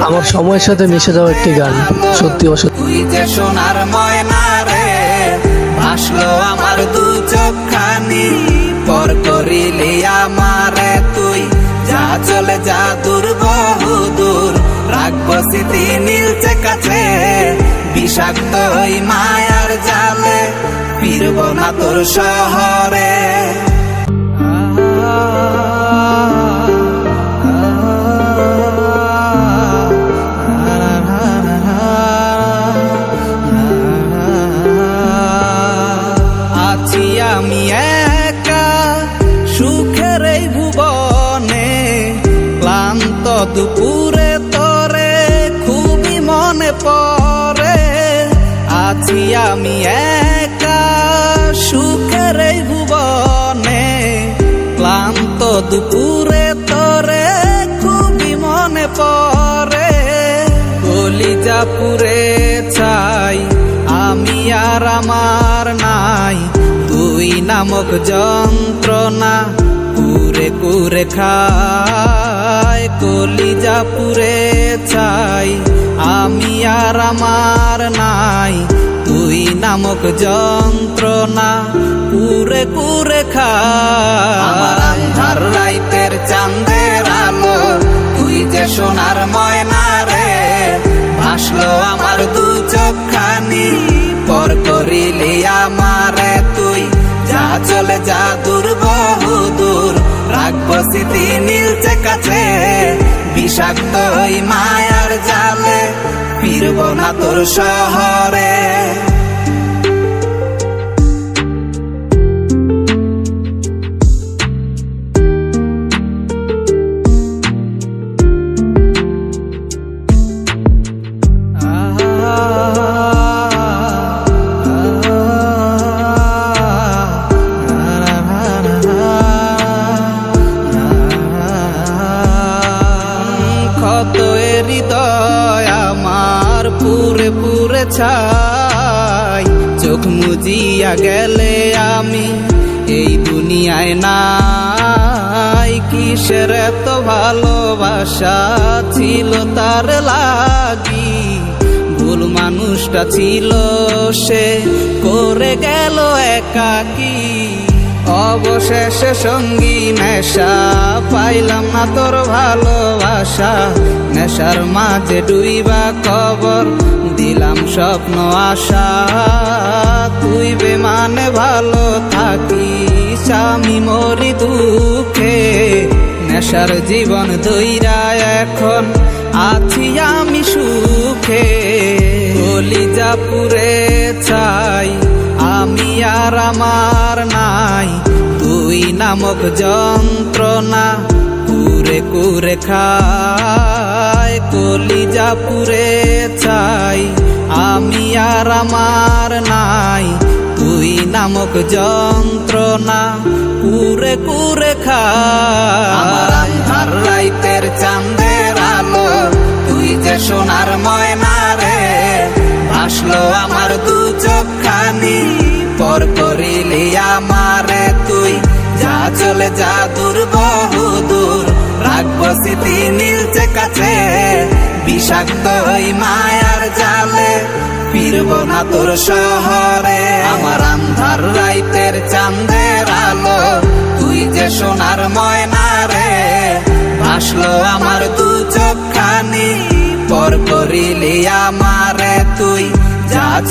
আমার সময়ের সাথে মিশে যাওয়া একটি গান, সত্যি অসত্যি। তুই যে সোনার ময়না রে, ভাসলো আমার দু চোখখানি, পর করিলি আমারে তুই, যা চলে যা দূর বহু দূর, রাখবো স্মৃতি নীলচে কাছে, বিষাক্ত ওই মায়ার জালে, ফিরব না তোর শহরে। আছি আমি একা সুখের এই ভুবনে, ক্লান্ত দুপুরে তোরে খুবই মনে পড়ে। আছি আমি একা সুখের এই ভুবনে, ক্লান্ত দুপুরে তোরে খুবই মনে পড়ে। কলিজা পুরে ছাই আমি আর আমার নাই, তুই নামক যন্ত্রণা কুরে কুরে খায়। কলিজা পুরে ছাই আমি আর আমার নাই, তুই নামক যন্ত্রণা কুরে কুরে খায়। আমার আন্ধার রাইতের চাঁদের আলো, তুই যে সোনার ময়না রে, ভাসলো আমার দু চোখখানি, পর করিলি আমারে তুই, যা চলে যা দূর বহু দূর, রাখবো স্মৃতি নীলচে কাছে, বিষাক্ত ওই মায়ার জালে, ফিরব না তোর শহরে। ক্ষত হৃদয় আমার পুরে পুরে ছাই, চোখ মুজিয়া গেলে আমি এই দুনিয়ায় নাই। কিসের এত ভালোবাসা ছিল তার লাগি, ভুল মানুষটা ছিল সে, করে গেল একাকী। অবশেষে সঙ্গী নেশা, পাইলাম না তোর ভালোবাসা, নেশার মাঝে ডুইবা কবর দিলাম স্বপ্ন আশা। তুই বেমানে ভালো থাকিস, আমি মরি দুঃখে, নেশার জীবন দইরা এখন আছি আমি সুখে। কলিজা পুরে ছাই আমি আর আমার নাই, তুই নামক যন্ত্রণা কুরে কুরে খায়। কলিজা পুরে ছাই আমি আর আমার নাই, তুই নামক যন্ত্রণা কুরে কুরে খায়। আমার আন্ধার রাইতের চাঁদের আলো, তুই যে সোনার ময়না রে, ভাসলো আমার দু চোখখানি, পর করিলি আমারে তুই, যা চলে যা দূর বহু দূর, রাখবো স্মৃতি নীলচে কাছে, বিষাক্ত ওই মায়ার জালে, ফিরব না তোর শহরে। আমার আন্ধার রাইতের চাঁদের আলো, তুই যে সোনার ময়না রে, ভাসলো আমার দু চোখখানি, পর করিলি আমারে তুই, যা